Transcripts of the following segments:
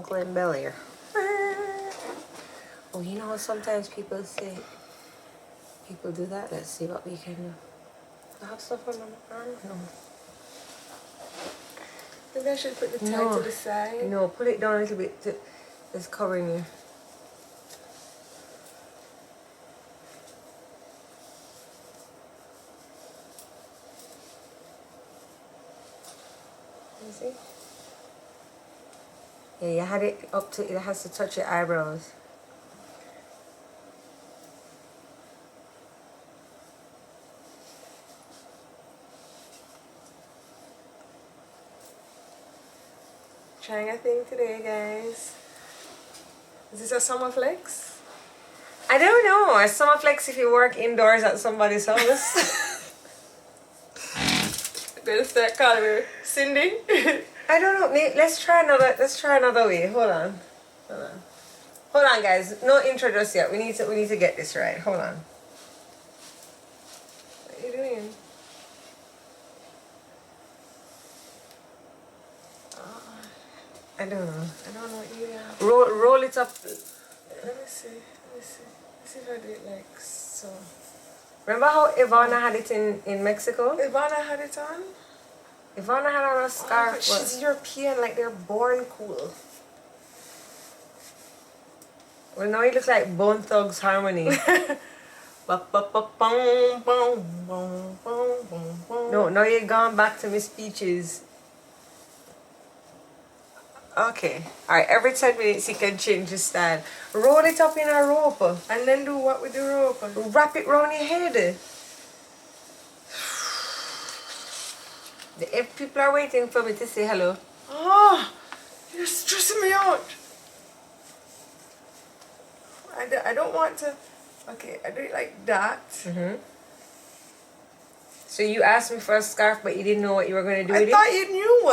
Clean belly. Oh, you know how sometimes people say, people do that? Let's see what we can do. Do I have stuff on my arm? No. Maybe I should put the tie to the side. No, pull it down a little bit. It's covering you. You see? Yeah, you had it up to, it has to touch your eyebrows. Trying a thing today, guys. Is this a summer flex? I don't know. A summer flex if you work indoors at somebody's house. Gonna start calling her Cindy. I don't know. Let's try another way. Hold on, guys. No intro just yet. We need to get this right. Hold on. What are you doing? I don't know. I don't know what you have. Roll it up. Let me see. Let's see if I do it like so. Remember how Ivana had it in Mexico? Ivana had it on? Ivana had on a scarf. But she's European, like they're born cool. Well, now you look like Bone Thugs Harmony. No, now you're gone back to Miss Peaches. Okay. Alright, every 10 minutes you can change your style. Roll it up in a rope. And then do what with the rope? Wrap it round your head. If people are waiting for me to say hello. Oh, you're stressing me out. I don't want to. Okay, I do it like that. So you asked me for a scarf, but you didn't know what you were going to do with it? I thought you knew.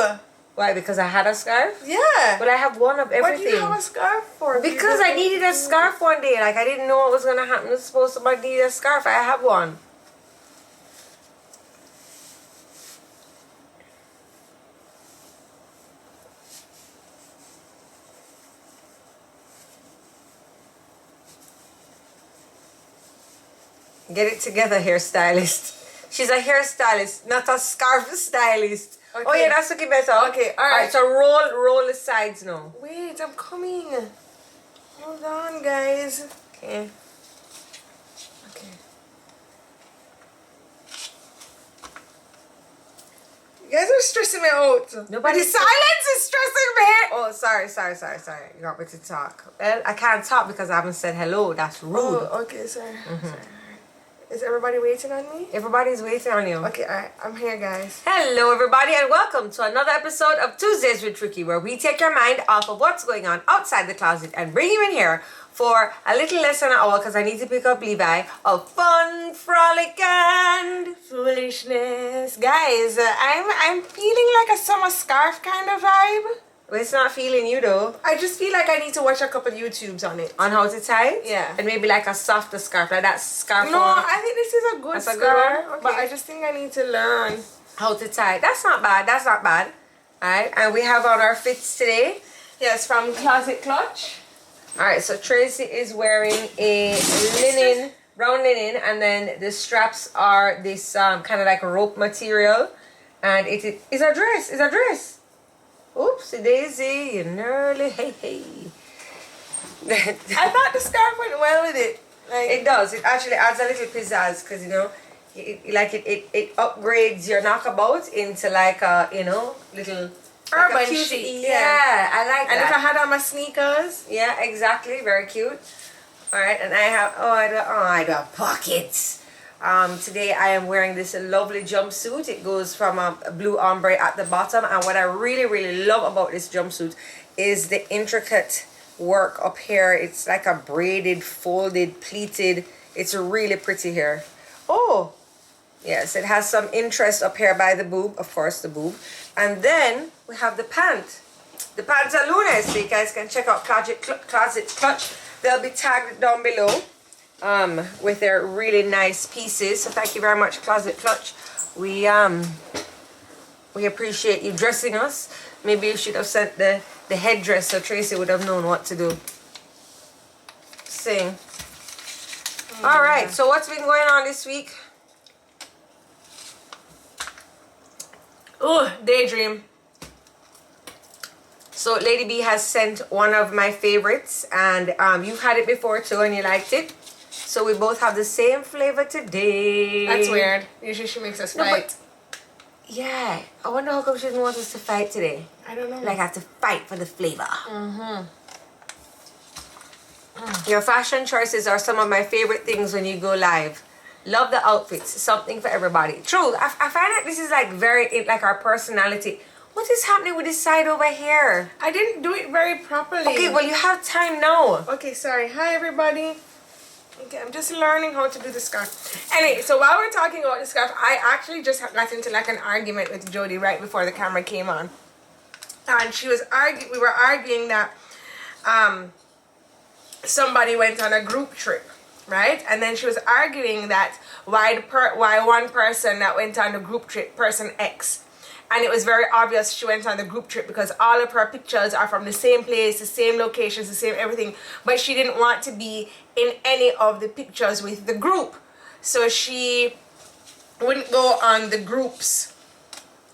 Why? Because I had a scarf? Yeah. But I have one of everything. What do you have a scarf for? Because I needed a scarf one day. Like, I didn't know what was going to happen. I was supposed to need a scarf. I have one. Get it together, hairstylist. She's a hairstylist, not a scarf stylist. Okay. Oh yeah, that's looking better. Okay, alright. So roll the sides now. Wait, I'm coming. Hold on, guys. Okay. Okay. You guys are stressing me out. Nobody. The silence is stressing me. Oh, sorry. You got me to talk. Well, I can't talk because I haven't said hello. That's rude. Oh, okay, sorry. Sorry. Is everybody waiting on me? Everybody's waiting on you. Okay, alright. I'm here, guys. Hello, everybody, and welcome to another episode of Tuesdays with Tricky, where we take your mind off of what's going on outside the closet and bring you in here for a little less than an hour, because I need to pick up Levi, of fun, frolic, and foolishness. Guys, I'm feeling like a summer scarf kind of vibe. Well, it's not feeling you, though. I just feel like I need to watch a couple YouTubes on it. On how to tie it? Yeah. And maybe like a softer scarf, like that scarf. No, I think this is a good scarf. Good one? Okay. But I just think I need to learn how to tie it. That's not bad. Alright, and we have on our fits today. Yes, from Closet Clutch. Alright, so Tracy is wearing a linen, brown linen, and then the straps are this kind of like a rope material. And it is a dress. It's a dress. Oopsie daisy, and early hey. I thought the scarf went well with it. Like, it does. It actually adds a little pizzazz because, you know, it upgrades your knockabout into like a, you know, little urban like chic. Yeah, I like that. And if I had on my sneakers. Yeah, exactly. Very cute. All right, and I do have pockets. Today I am wearing this lovely jumpsuit. It goes from a blue ombre at the bottom, and what I really love about this jumpsuit is the intricate work up here. It's like a braided, folded, pleated. It's really pretty here. Oh yes, it has some interest up here by the boob, of course, the boob. And then we have the pant. The pantalones, so you guys can check out Closet Clutch. They'll be tagged down below with their really nice pieces. So thank you very much, Closet Clutch. We appreciate you dressing us. Maybe you should have sent the the headdress, so Tracy would have known what to do. Sing. All right, so what's been going on this week? Oh, daydream. So Lady B has sent one of my favorites, and you've had it before too and you liked it. So we both have the same flavor today. That's weird. Usually she makes us fight. Yeah, I wonder how come she didn't want us to fight today. I don't know. Like, have to fight for the flavor. Your fashion choices are some of my favorite things when you go live. Love the outfits. Something for everybody. True. I find that this is like very like our personality. What is happening with this side over here? I didn't do it very properly. Okay, well you have time now. Okay, sorry. Hi everybody. Okay, I'm just learning how to do the scarf. Anyway, so while we're talking about the scarf, I actually just got into like an argument with Jodi right before the camera came on. And she was we were arguing that somebody went on a group trip, right? And then she was arguing that why one person that went on the group trip, person X, and it was very obvious she went on the group trip because all of her pictures are from the same place, the same locations, the same everything, but she didn't want to be in any of the pictures with the group, so she wouldn't go on the group's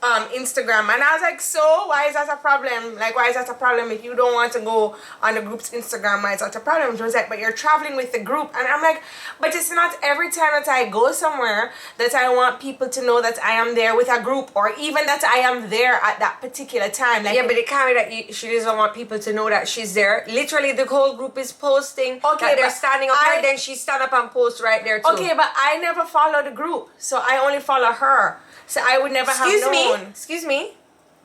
Instagram. And I was like, so why is that a problem? Like, why is that a problem if you don't want to go on the group's Instagram? Why is that a problem? She was like, but you're traveling with the group. And I'm like, but it's not every time that I go somewhere that I want people to know that I am there with a group, or even that I am there at that particular time. Like, yeah, but it can't be that she doesn't want people to know that she's there. Literally, the whole group is posting that they're standing up there, then she stand up and post right there too. Okay, but I never follow the group, so I only follow her. So I would never have known. Excuse me.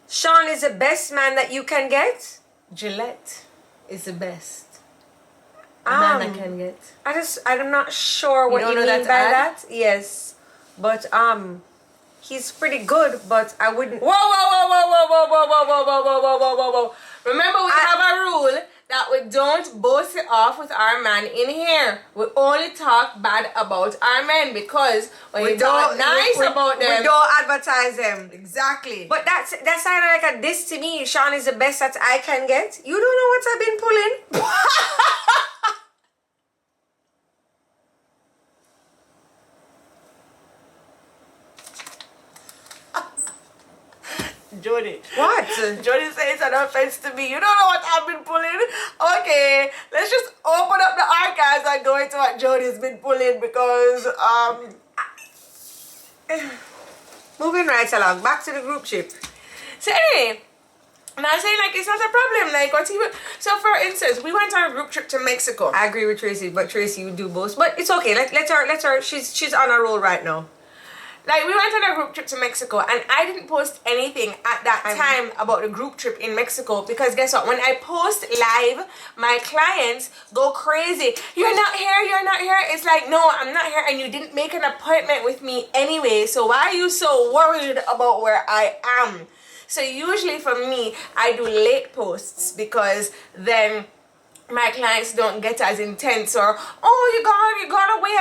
Sean is the best man that you can get? Gillette is the best man I can get. I'm not sure what you mean by that. Yes. But he's pretty good, but I wouldn't. Whoa, whoa, whoa, whoa, whoa, whoa, whoa, whoa, whoa, whoa, whoa, whoa, whoa, whoa. Remember, we have a rule that we don't boast it off with our man in here. We only talk bad about our men, because when we talk nice about them, we don't advertise them. Exactly. But that's sounding like a diss to me. Sean is the best that I can get. You don't know what I've been pulling. Jodi. What? Jodi says an offense to me. You don't know what I've been pulling? Okay, let's just open up the archives and go into what Jodi's been pulling, because moving right along, back to the group trip. So anyway, and I was saying, like, it's not a problem. Like, what even? So for instance, we went on a group trip to Mexico. I agree with Tracy, but Tracy would do both. But it's okay. Let her. She's on a roll right now. Like, we went on a group trip to Mexico, and I didn't post anything at that time about the group trip in Mexico, because guess what? When I post live, my clients go crazy. You're not here, you're not here. It's like, no, I'm not here, and you didn't make an appointment with me anyway, so why are you so worried about where I am? So usually for me, I do late posts, because then my clients don't get as intense, or, oh, you gone away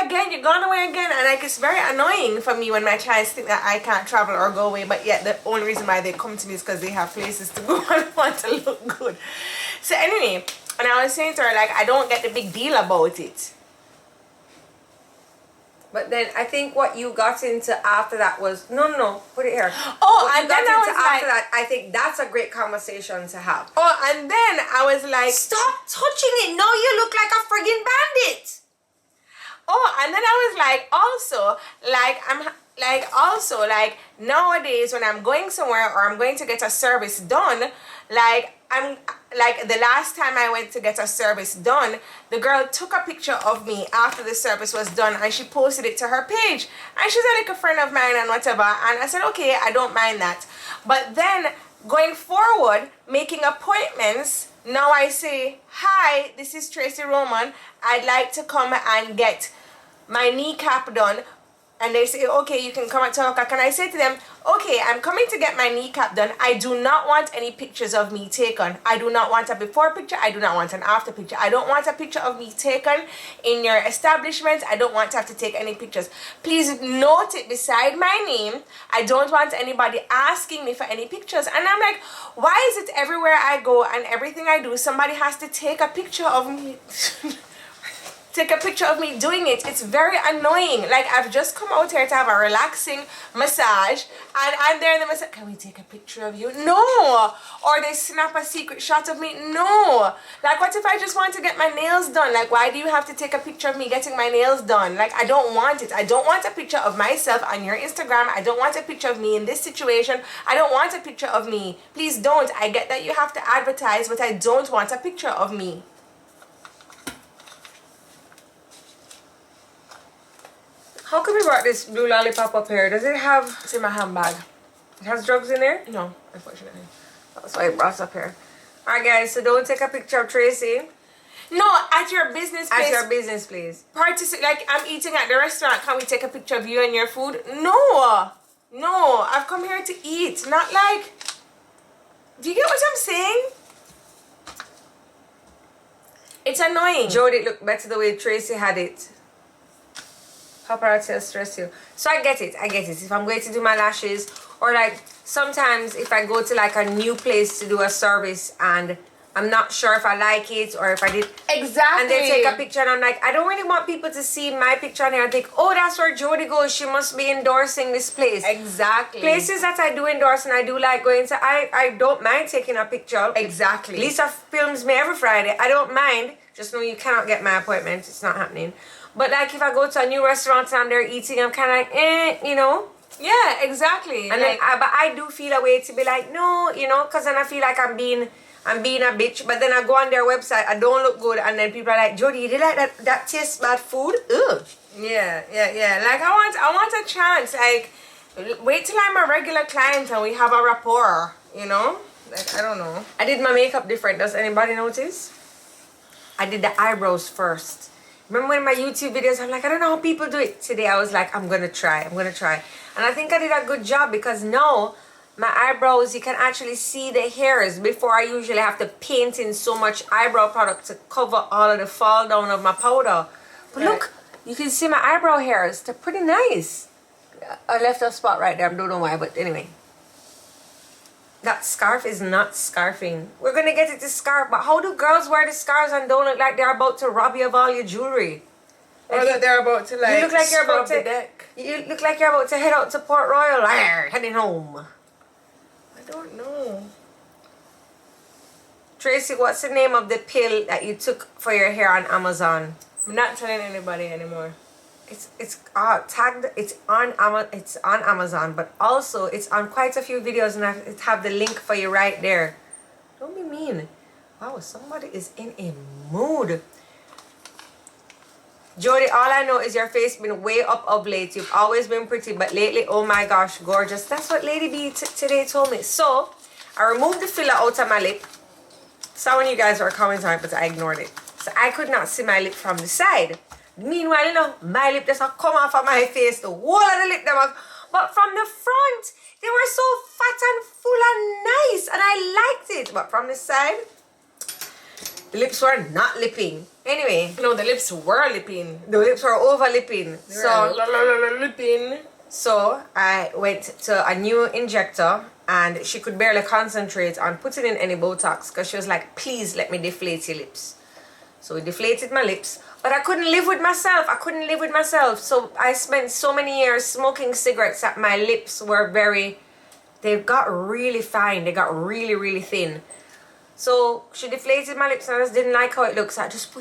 again, and like, it's very annoying for me when my clients think that I can't travel or go away, but yet the only reason why they come to me is because they have places to go and want to look good. So anyway, and I was saying to her, like, I don't get the big deal about it. But then I think what you got into after that was no, put it here. Oh, and then I was like, after that, I think that's a great conversation to have. Oh, and then I was like, stop touching it. No, you look like a friggin' bandit. Oh, and then I was like, also, nowadays when I'm going somewhere or I'm going to get a service done, the last time I went to get a service done, the girl took a picture of me after the service was done, and she posted it to her page, and she's like a friend of mine and whatever, and I said, okay, I don't mind that. But then going forward, making appointments, now I say, hi, this is Tracy Roman, I'd like to come and get my kneecap done. And they say, okay, you can come at 12 o'clock. And I say to them, okay, I'm coming to get my kneecap done. I do not want any pictures of me taken. I do not want a before picture. I do not want an after picture. I don't want a picture of me taken in your establishment. I don't want to have to take any pictures. Please note it beside my name. I don't want anybody asking me for any pictures. And I'm like, why is it everywhere I go and everything I do, somebody has to take a picture of me? Take a picture of me doing it. It's very annoying. Like, I've just come out here to have a relaxing massage and I'm there and the massage, can we take a picture of you? No. Or they snap a secret shot of me? No. Like, what if I just want to get my nails done? Like, why do you have to take a picture of me getting my nails done? Like, I don't want it. I don't want a picture of myself on your Instagram. I don't want a picture of me in this situation. I don't want a picture of me. Please don't. I get that you have to advertise, but I don't want a picture of me. How come you brought this blue lollipop up here? Does it have... It's in my handbag. It has drugs in there? No, unfortunately. That's why I brought it up here. Alright guys, so don't take a picture of Tracy. No, at your business place. At your business place. Like, I'm eating at the restaurant. Can we take a picture of you and your food? No. No, I've come here to eat. Not like... Do you get what I'm saying? It's annoying. Jodi looked better the way Tracy had it. Paparazzi will stress you. So I get it. If I'm going to do my lashes, or like sometimes if I go to like a new place to do a service and I'm not sure if I like it or if I did. Exactly. And they take a picture and I'm like, I don't really want people to see my picture on here and think, oh, that's where Jodi goes. She must be endorsing this place. Exactly. Places that I do endorse and I do like going to, I don't mind taking a picture. Exactly. Lisa films me every Friday. I don't mind. Just know you cannot get my appointment. It's not happening. But like if I go to a new restaurant and they're eating, I'm kind of like, you know. Yeah, exactly. And like, but I do feel a way to be like, no, you know, because then I feel like I'm being a bitch. But then I go on their website, I don't look good, and then people are like, Jodi, you did like that tastes bad food? Ugh. Yeah. Like I want a chance. Like, wait till I'm a regular client and we have a rapport, you know? Like, I don't know. I did my makeup different. Does anybody notice? I did the eyebrows first. Remember in my YouTube videos, I'm like, I don't know how people do it. Today I was like, I'm gonna try. And I think I did a good job because now my eyebrows, you can actually see the hairs before I usually have to paint in so much eyebrow product to cover all of the fall down of my powder. But look, you can see my eyebrow hairs. They're pretty nice. I left a spot right there. I don't know why, but anyway. That scarf is not scarfing. We're gonna get it to scarf, but how do girls wear the scarves and don't look like they're about to rob you of all your jewelry? Or that they're about to like, you look like you're about the to deck. You look like you're about to head out to Port Royal, heading home. I don't know. Tracy, what's the name of the pill that you took for your hair on Amazon? I'm not telling anybody anymore. It's tagged. It's on Amazon, but also it's on quite a few videos, and I have the link for you right there. Don't be mean. Wow, somebody is in a mood. Jodi, all I know is your face been way up of late. You've always been pretty, but lately, oh my gosh, gorgeous. That's what Lady B today told me. So I removed the filler out of my lip. Saw when you guys were commenting on it, but I ignored it. So I could not see my lip from the side. Meanwhile, you know, my lip just come off of my face, the whole of the lip them off. But from the front, they were so fat and full and nice, and I liked it. But from the side, the lips were not lipping. Anyway. No, the lips were lipping. The lips were over lipping. Lipping. So I went to a new injector, and she could barely concentrate on putting in any Botox because she was like, please let me deflate your lips. So we deflated my lips. But I couldn't live with myself. So I spent so many years smoking cigarettes that my lips were they got really fine. They got really, really thin. So she deflated my lips and I just didn't like how it looks. So I just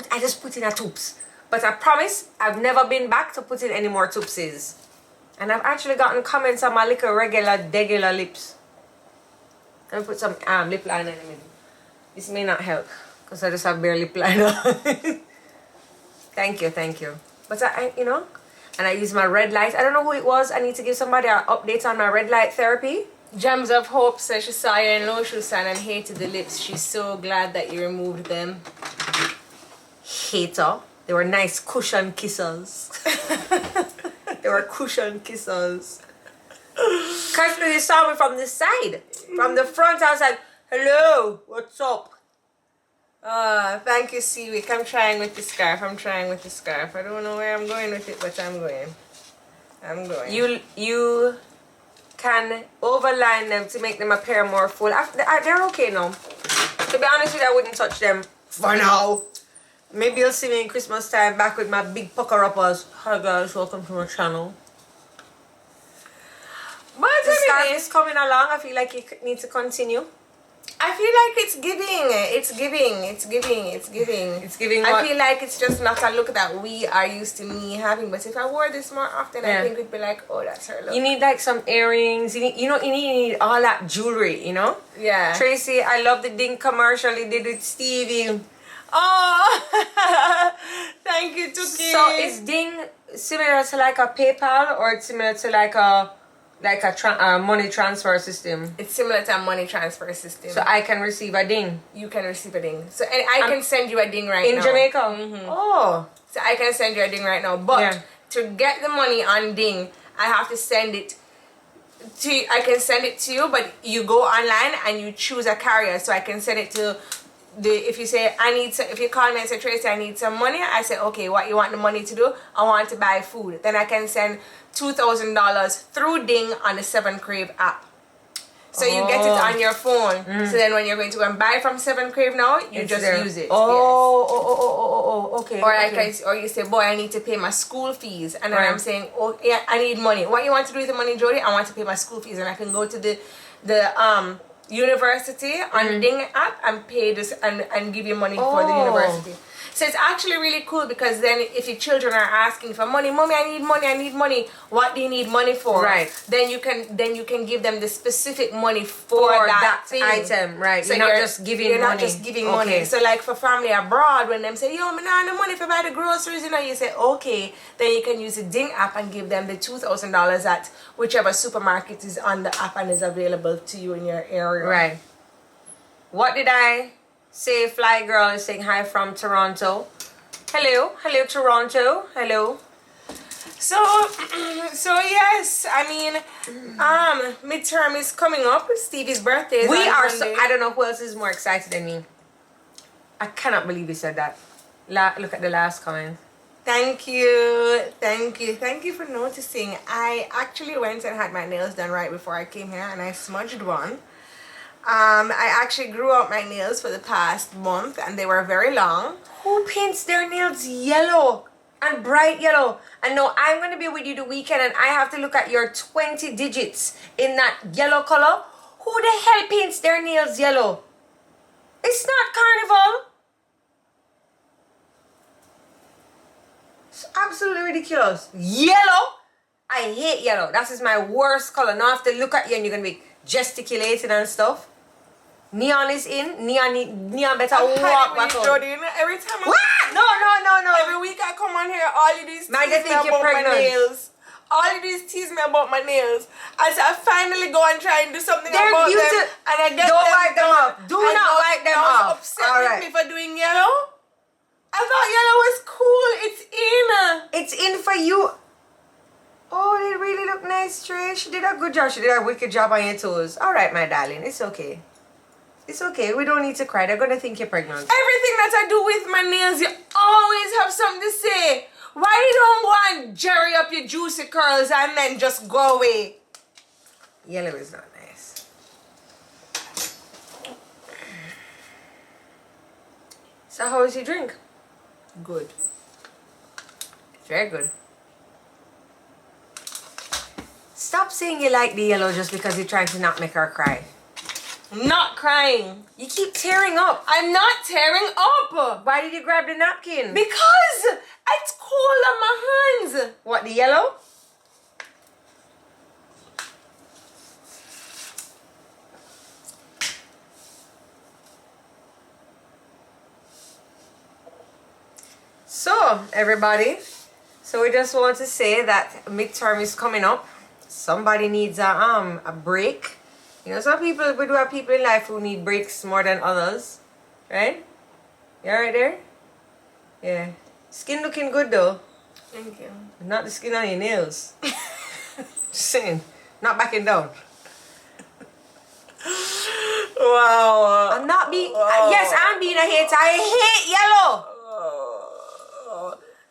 put in a tubes. But I promise I've never been back to put in any more tubesies. And I've actually gotten comments on my little regular lips. Let me put some lip liner in the middle. This may not help because I just have bare lip liner. Thank you. But I, you know, and I use my red light. I don't know who it was. I need to give somebody an update on my red light therapy. Gems of Hope says she saw you in lotion stand and hated the lips. She's so glad that you removed them. Hater. They were nice cushion kissers. They were cushion kisses. Because they saw me from the side. From the front, I was like, hello, what's up? Thank you, Seaweek. I'm trying with the scarf. I don't know where I'm going with it, but I'm going. You can overline them to make them appear more full. They're okay now. To be honest with you, I wouldn't touch them for now. Maybe you'll see me in Christmas time back with my big pucker uppers. Hi guys, welcome to my channel. But the scarf is coming along. I feel like you need to continue. I feel like it's giving. What? I feel like it's just not a look that we are used to me having. But if I wore this more often, I think it'd be like, oh, that's her look. You need like some earrings. You need all that jewelry. You know. Yeah. Tracy, I love the Ding commercial he did with Stevie. Oh, thank you, Tuki. So is Ding similar to like a PayPal or it's similar to like a money transfer system? It's similar to a money transfer system. So I can receive a Ding. You can receive a Ding. So and I can send you a Ding right now. In Jamaica? Mm-hmm. Oh. So I can send you a Ding right now. But to get the money on Ding, I have to send it to you. I can send it to you, but you go online and you choose a carrier. So I can send it to if you say if you call me and say, Tracy, I need some money, I say, okay, what you want the money to do? I want to buy food. Then I can send $2,000 through Ding on the 7 Crave app. So you get it on your phone. So then when you're going to go and buy from 7 Crave now, you just use it. Okay. Or you say, boy, I need to pay my school fees. And then I'm saying, oh yeah, I need money. What you want to do with the money, Jodi? I want to pay my school fees. And I can go to the university on the Ding app and pay this and give you money for the university. So it's actually really cool because then if your children are asking for money, mommy, I need money. What do you need money for? Right. Then you can give them the specific money for that thing. Item. Right. So you're not just giving money. You're not just giving money. So like for family abroad, when them say, yo, me nah no money for buy the groceries, you say, okay, then you can use the Ding app and give them the $2,000 at whichever supermarket is on the app and is available to you in your area. Right. What did I say? Fly Girl is saying hi from Toronto. Hello Toronto. Hello. So yes, I mean, midterm is coming up. Stevie's birthday is on Monday. I don't know who else is more excited than me. I cannot believe you said that. Look at the last comment. Thank you for noticing. I actually went and had my nails done right before I came here, and I smudged one. I actually grew out my nails for the past month and they were very long. Who paints their nails yellow and bright yellow? And no, I'm going to be with you the weekend and I have to look at your 20 digits in that yellow color. Who the hell paints their nails yellow? It's not Carnival. It's absolutely ridiculous. Yellow? I hate yellow. That is my worst color. Now I have to look at you and you're going to be gesticulating and stuff. Neon is in. Neon better walk back out. Jodi, every time What? No. Every week I come on here, all you do is tease me think you're about my pregnant. nails. All you do is tease me about my nails. I finally go and try and do something They're about them. beautiful. And I get Don't wipe them off. Do not wipe them Now off. you're upset All with right. me for doing yellow? I thought yellow was cool. It's in. It's in for you. Oh, they really look nice, Trey. She did a good job. She did a wicked job on your toes. All right, my darling. It's okay. It's okay. We don't need to cry. They're going to think you're pregnant. Everything that I do with my nails, you always have something to say. Why you don't go and jerry up your juicy curls and then just go away? Yellow is not nice. So how was your drink? Good. Very good. Stop saying you like the yellow just because you're trying to not make her cry. I'm not crying. You keep tearing up. I'm not tearing up. Why did you grab the napkin? Because it's cold on my hands. What, the yellow? So, everybody, so we just want to say that midterm is coming up. Somebody needs a break. You know, some people, we do have people in life who need breaks more than others. Right? You right there? Yeah. Skin looking good though. Thank you. Not the skin on your nails. Just saying. Not backing down. Wow. I'm not being... yes, I'm being a hater. I hate yellow.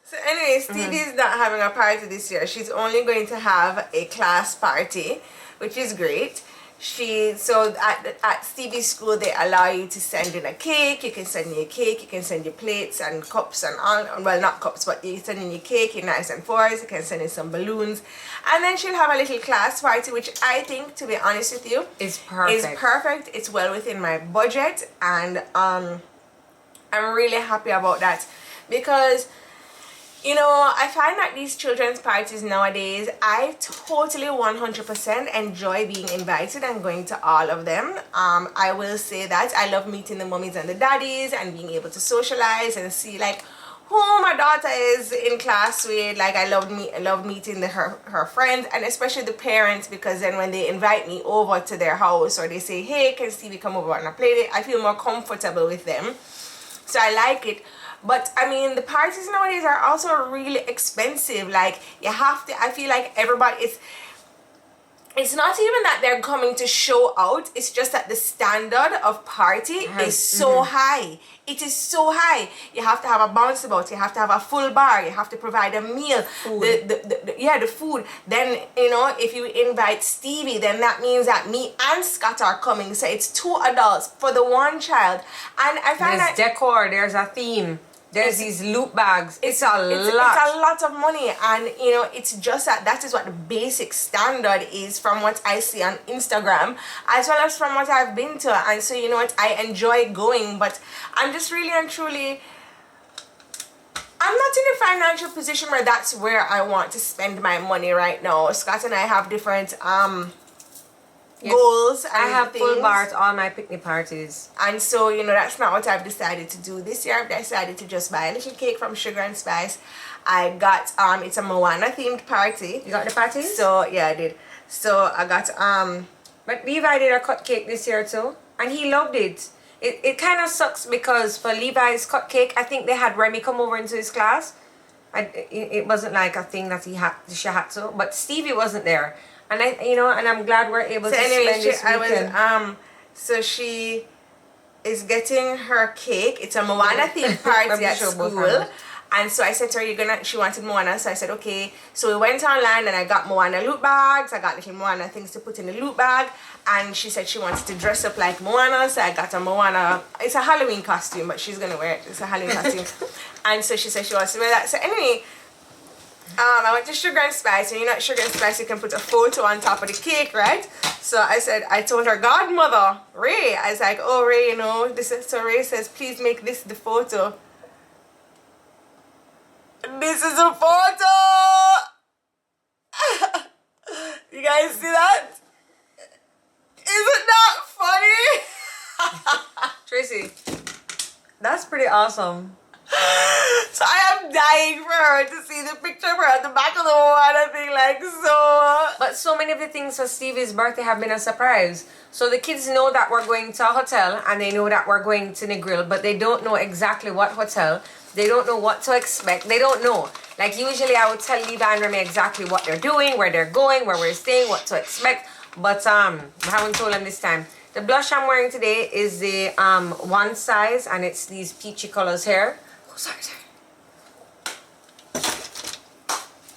So anyway, Stevie's not having a party this year. She's only going to have a class party, which is great. At Stevie's school they allow you to send in a cake. You can send in your cake, you can send your plates and cups and all, well, not cups, but you send in your cake, your knives and forks, you can send in some balloons, and then she'll have a little class party, which I think, to be honest with you, is perfect. It's well within my budget, and I'm really happy about that, because you know, I find that these children's parties nowadays, I totally 100% enjoy being invited and going to all of them. I will say that I love meeting the mummies and the daddies and being able to socialize and see like who my daughter is in class with. Like I love meeting her friends, and especially the parents, because then when they invite me over to their house or they say, hey, can Stevie come over and play it, I feel more comfortable with them. So I like it. But I mean, the parties nowadays are also really expensive. Like you have to, I feel like everybody, it's not even that they're coming to show out, it's just that the standard of party is so high. It is so high. You have to have a bouncy bout, you have to have a full bar, you have to provide a meal, the food. Then, you know, if you invite Stevie, then that means that me and Scott are coming. So it's 2 adults for the 1 child. And I find there's decor, there's a theme. There's these loot bags. It's a lot. It's a lot of money, and you know, it's just that is what the basic standard is from what I see on Instagram, as well as from what I've been to. And so, you know what, I enjoy going, but I'm just really and truly, I'm not in a financial position where that's where I want to spend my money right now. Scott and I have different goals. And I have things. full bars all my picnic parties, and so, you know, that's not what I've decided to do this year. I've decided to just buy a little cake from Sugar and Spice. I got it's a Moana themed party. You got the party? So yeah, I did. So I got but Levi did a cut cake this year too, and he loved it. It kind of sucks because for Levi's cut cake, I think they had Remy come over into his class. It wasn't like a thing that she had to, but Stevie wasn't there. And I'm glad we're able to spend this weekend. So she is getting her cake. It's a Moana themed party at school. And so I said to her, she wanted Moana. So I said, okay. So we went online and I got Moana loot bags. I got little Moana things to put in the loot bag. And she said she wanted to dress up like Moana. So I got a Moana. It's a Halloween costume, but she's going to wear it. It's a Halloween costume. And so she said she wants to wear that. So anyway, I went to Sugar and Spice, and you know at Sugar and Spice you can put a photo on top of the cake, right? So I told her godmother, Ray, I was like, oh Ray, you know, so Ray says, please make this the photo. This is a photo! You guys see that? Isn't that funny? Tracy, that's pretty awesome. So I am dying for her to see the picture of her at the back of the water thing, like so. But so many of the things for Stevie's birthday have been a surprise. So the kids know that we're going to a hotel and they know that we're going to the grill, but they don't know exactly what hotel. They don't know what to expect. They don't know. Like usually I would tell Levi and Remy exactly what they're doing, where they're going, where we're staying, what to expect. But I haven't told them this time. The blush I'm wearing today is the 1 size, and it's these peachy colors here. Oh, sorry.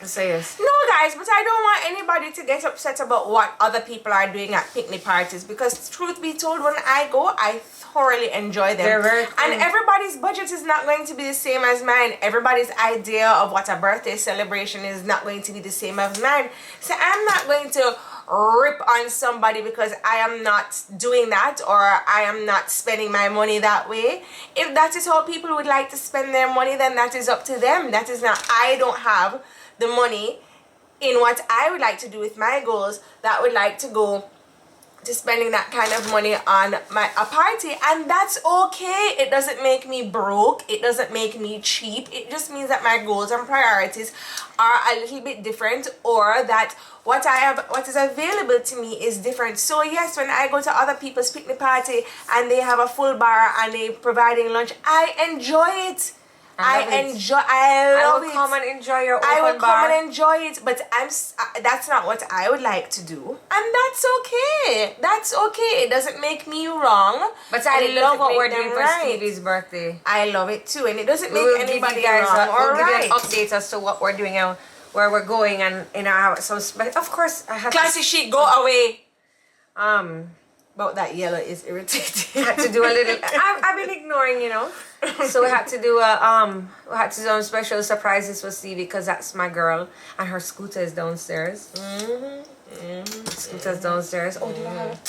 So yes. No guys, but I don't want anybody to get upset about what other people are doing at picnic parties, because truth be told, when I go, I thoroughly enjoy them. They're very cool. And everybody's budget is not going to be the same as mine. Everybody's idea of what a birthday celebration is not going to be the same as mine. So I'm not going to rip on somebody because I am not doing that, or I am not spending my money that way. If that is how people would like to spend their money, then that is up to them. That is not, I don't have the money in what I would like to do with my goals that would like to go to spending that kind of money on a party, and that's okay. It doesn't make me broke, it doesn't make me cheap. It just means that my goals and priorities are a little bit different, or that what is available to me is different. So yes, when I go to other people's picnic party and they have a full bar and they providing lunch, I enjoy it. I love it. enjoy. I love I will it. come and enjoy your open I will bar. come and enjoy it, but that's not what I would like to do, and that's okay. That's okay. It doesn't make me wrong. But and I it love doesn't what make we're them doing for right. Stevie's birthday. I love it too, and it doesn't We make will give anybody you guys wrong or we'll give right. you an update as to what we're doing and where we're going, and some. Of course, I have Classy sheet, go away. to. But that yellow is irritating. Had to do a little. I've been ignoring, So we had to do some special surprises for Stevie because that's my girl, and her scooter is downstairs. Scooter's downstairs. Oh, do you have?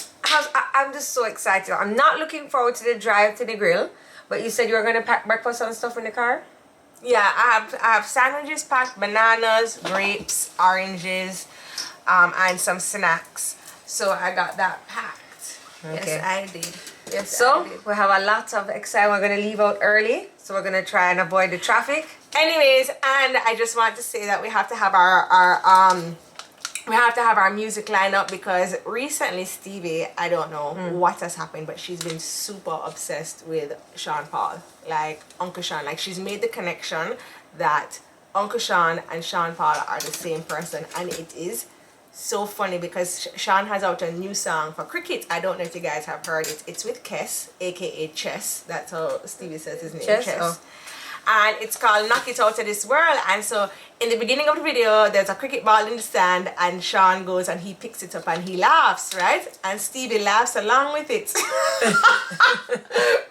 I'm just so excited. I'm not looking forward to the drive to the grill, but you said you were gonna pack breakfast and stuff in the car. Yeah, I have sandwiches packed, bananas, grapes, oranges, and some snacks. So I got that packed. Okay. Yes, I did. Yes, So I did. we have a lot of excitement. We're gonna leave out early, so we're gonna try and avoid the traffic. Anyways, and I just want to say that we have to have our music lined up because recently Stevie, I don't know what has happened, but she's been super obsessed with Sean Paul, like Uncle Sean. Like she's made the connection that Uncle Sean and Sean Paul are the same person, and it is so funny because Sean has out a new song for cricket. I don't know if you guys have heard it. It's with Kess, aka Chess. That's how Stevie says his name. Chess? Chess. Oh. And it's called Knock It Out of This World. And so in the beginning of the video, there's a cricket ball in the stand, and Sean goes and he picks it up and he laughs, right? And Stevie laughs along with it.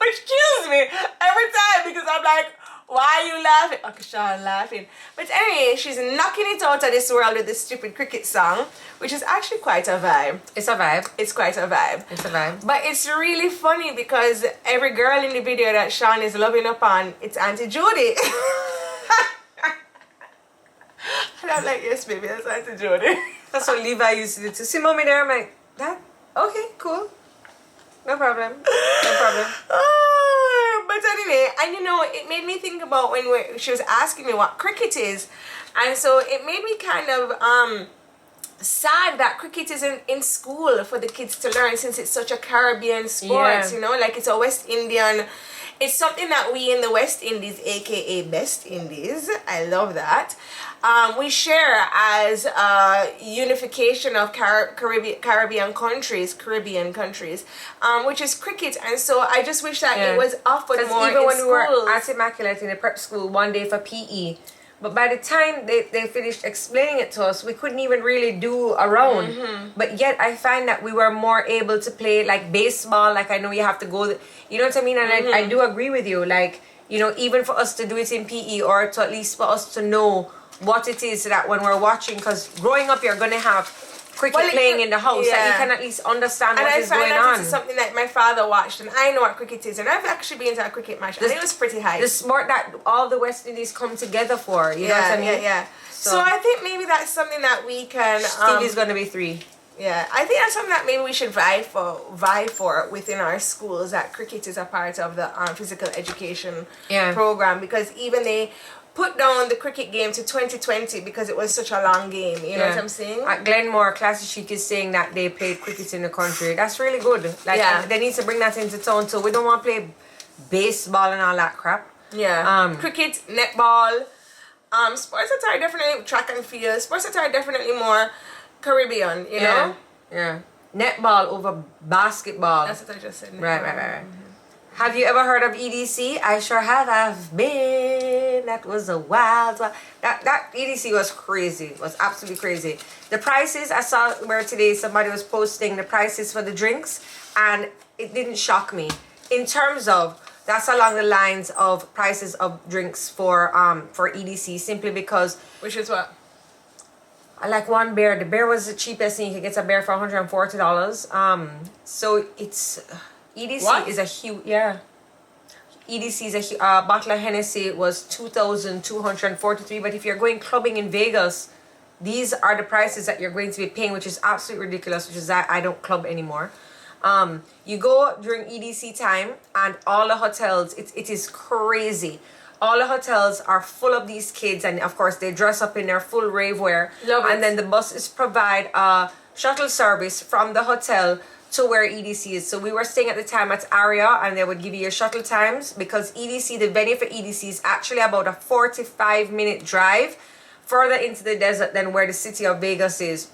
Which kills me every time because I'm like, why are you laughing? Okay, Sean laughing. But anyway, she's knocking it out of this world with this stupid cricket song, which is actually quite a vibe. It's a vibe. It's quite a vibe. It's a vibe. But it's really funny because every girl in the video that Sean is loving up on, it's Auntie Jodi. And I'm like, yes, baby, that's Auntie Jodi. That's what Levi used to do too. See mommy there, I'm like, that? Okay, cool. No problem. No problem. But anyway, and it made me think about when she was asking me what cricket is. And so it made me kind of sad that cricket isn't in school for the kids to learn since it's such a Caribbean sport, Yeah. like it's a West Indian. It's something that we in the West Indies, aka Best Indies, I love that, we share as a unification of Caribbean countries, which is cricket. And so I just wish that it was offered more even in when schools. we were at Immaculate in the prep school one day for PE, but by the time they finished explaining it to us, we couldn't even really do a round. But yet I find that we were more able to play like baseball. Like I know you have to go, you know what I mean? And I do agree with you. Like, even for us to do it in PE, or to at least for us to know what it is, so that when we're watching, because growing up you're going to have cricket playing in the house, that you can at least understand what is going on. This is something that my father watched, and I know what cricket is, and I've actually been to a cricket match, and it was pretty high. The sport that all the West Indies come together for, you know what I mean? Yeah. So I think maybe that's something that we can. Stevie's gonna be 3. Yeah, I think that's something that maybe we should vie for within our schools. That cricket is a part of the physical education program, because even they put down the cricket game to 2020 because it was such a long game. You know what I'm saying? At Glenmore, Classy Chic is saying that they played cricket in the country. That's really good. Like, they need to bring that into town too. We don't want to play baseball and all that crap. Yeah. Cricket, netball, sports that are definitely track and field. Sports that are definitely more Caribbean, you know? Yeah. Netball over basketball. That's what I just said. Right. Have you ever heard of EDC? I sure have. I've been. That was a wild one. That EDC was crazy. It was absolutely crazy. The prices, I saw where today somebody was posting the prices for the drinks, and it didn't shock me. In terms of, that's along the lines of prices of drinks for EDC, simply because... Which is what? I like one beer. The beer was the cheapest thing. You could get a beer for $140. So it's... EDC is a huge, EDC is a bottle of Hennessy was $2,243. But if you're going clubbing in Vegas, these are the prices that you're going to be paying, which is absolutely ridiculous. Which is that I don't club anymore. You go during EDC time, and all the hotels, it is crazy. All the hotels are full of these kids, and of course they dress up in their full rave wear. Love it. And then the buses provide shuttle service from the hotel to where EDC is. So we were staying at the time at Aria, and they would give you your shuttle times, because EDC, the venue for EDC, is actually about a 45-minute drive further into the desert than where the city of Vegas is.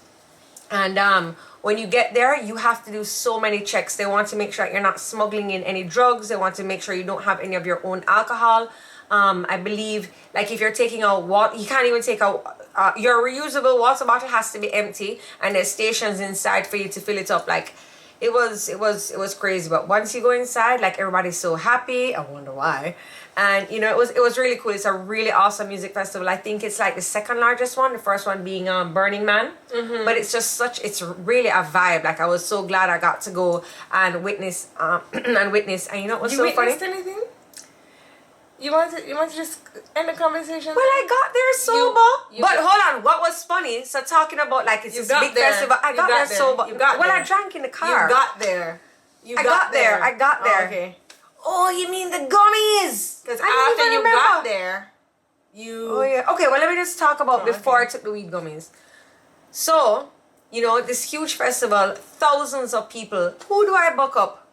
And when you get there, you have to do so many checks. They want to make sure that you're not smuggling in any drugs. They want to make sure you don't have any of your own alcohol. I believe, like, if you're taking out water, you can't even take out your reusable water bottle has to be empty, and there's stations inside for you to fill it up. Like, it was crazy. But once you go inside, like, everybody's so happy. I wonder why. And you know, it was really cool. It's a really awesome music festival. I think it's like the second largest one, the first one being Burning Man. But it's just it's really a vibe. Like, I was so glad I got to go and witness and you know, it was so funny. You witnessed anything? You want to just end the conversation? Well, I got there sober. But hold on, what was funny? So talking about, like, it's this big festival. I got there sober. I drank in the car. You got there. I got there. Oh, okay. Oh, you mean the gummies? Because after you got there, Oh, yeah. Okay, well, let me just talk about before I took the weed gummies. So, you know, this huge festival, thousands of people. Who do I buck up?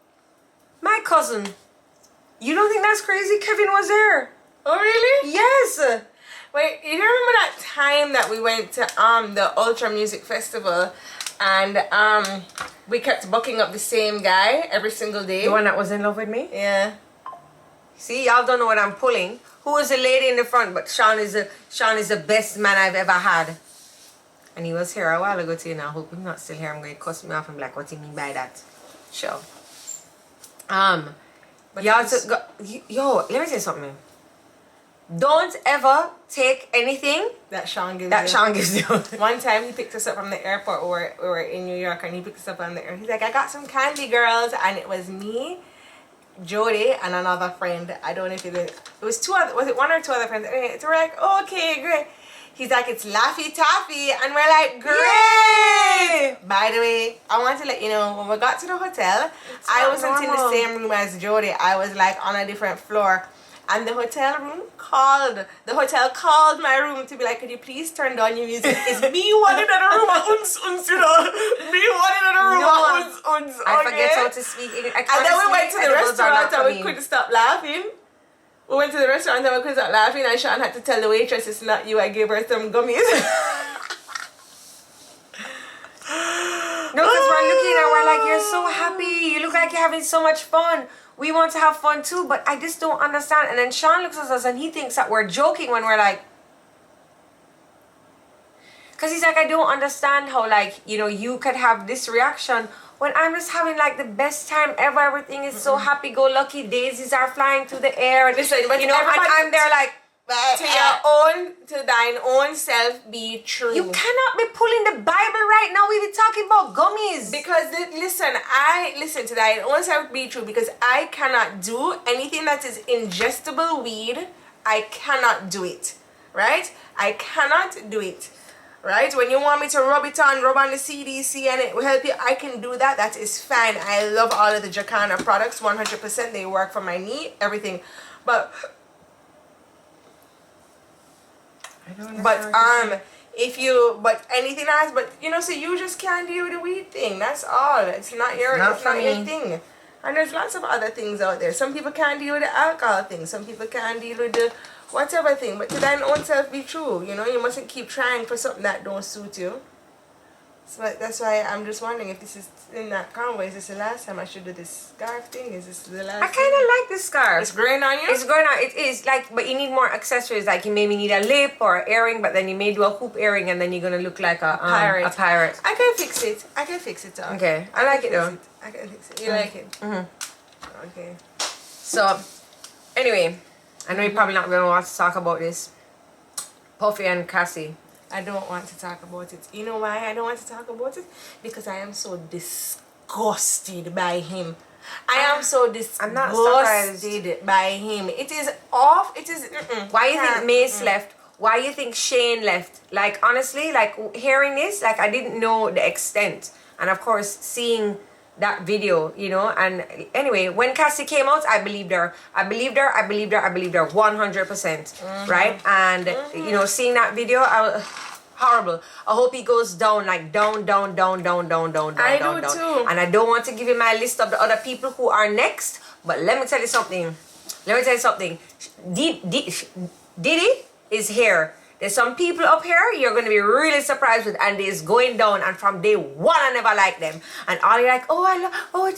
My cousin. You don't think that's crazy? Kevin was there. Oh, really? Yes. Wait, you remember that time that we went to the Ultra Music Festival, and we kept booking up the same guy every single day? The one that was in love with me? Yeah. See, y'all don't know what I'm pulling. Who is the lady in the front? But Sean is the best man I've ever had. And he was here a while ago too. Now I hope he's not still here. I'm going to cuss me off and be like, what do you mean by that? Sure. But y'all yo, let me say something. Don't ever take anything that Sean gives you. you. One time he picked us up from the airport. We were in New York, and he picked us up on the airport. He's like, I got some candy, girls. And it was me, Jodi, and another friend. I don't know if it was two other, was it one or two other friends? Anyway, so we're like, okay, great. He's like, it's Laffy Taffy, and we're like, great! Yay! By the way, I want to let you know, when we got to the hotel, I wasn't in the same room as Jodi. I was like on a different floor. And the hotel called my room to be like, could you please turn down your music? It's me wanting in a room at you know. Me wanting in a room at I forget how to speak English. And then we went to the restaurant and we couldn't stop laughing. We went to the restaurant and we couldn't stop laughing, and Sean had to tell the waitress, it's not you, I gave her some gummies. No, because we're looking and we're like, you're so happy. You look like you're having so much fun. We want to have fun too, but I just don't understand. And then Sean looks at us and he thinks that we're joking when we're like, because he's like, I don't understand how, like, you know, you could have this reaction when I'm just having like the best time ever. Everything is so happy-go-lucky. Daisies are flying through the air. And, listen, but you know, and I'm there like, to thine own self be true. You cannot be pulling the Bible right now. We be talking about gummies. Because I listen to thine own self be true, because I cannot do anything that is ingestible weed. I cannot do it. Right? I cannot do it. Right? When you want me to rub on the CDC and it will help you, I can do that. That is fine. I love all of the Jacana products. 100%. They work for my knee, everything. But anything else, but you know, so you just can't deal with the weed thing. That's all. It's not your thing. And there's lots of other things out there. Some people can't deal with the alcohol thing. Some people can't deal with the whatever thing. But to thine own self be true. You know, you mustn't keep trying for something that don't suit you. So that's why I'm just wondering if this is in that convo. Is this the last time I should do this scarf thing? Is this the last? I kind of like this scarf. It's growing on you? It's growing on. It is like, but you need more accessories. Like you maybe need a lip or an earring, but then you may do a hoop earring, and then you're gonna look like a pirate. A pirate. I can fix it. Though. Okay, I like it though. I can fix it. You like it? Okay. So, anyway, I know you're probably not gonna want to talk about this. Puffy and Cassie. I don't want to talk about it. You know why I don't want to talk about it? Because I am so disgusted by him. I am so disgusted by him. It is off. It is. Why you think Mace left? Why you think Shane left? Like, honestly, like, hearing this, like, I didn't know the extent. And, of course, seeing that video, you know. And, anyway, when Cassie came out, I believed her. 100%. Right? And, you know, seeing that video, horrible. I hope he goes down, like down. I do too. And I don't want to give you my list of the other people who are next, but let me tell you something. Diddy is here. There's some people up here you're going to be really surprised with, and it's going down, and from day one I never liked them, and all you're like, oh, I love, oh,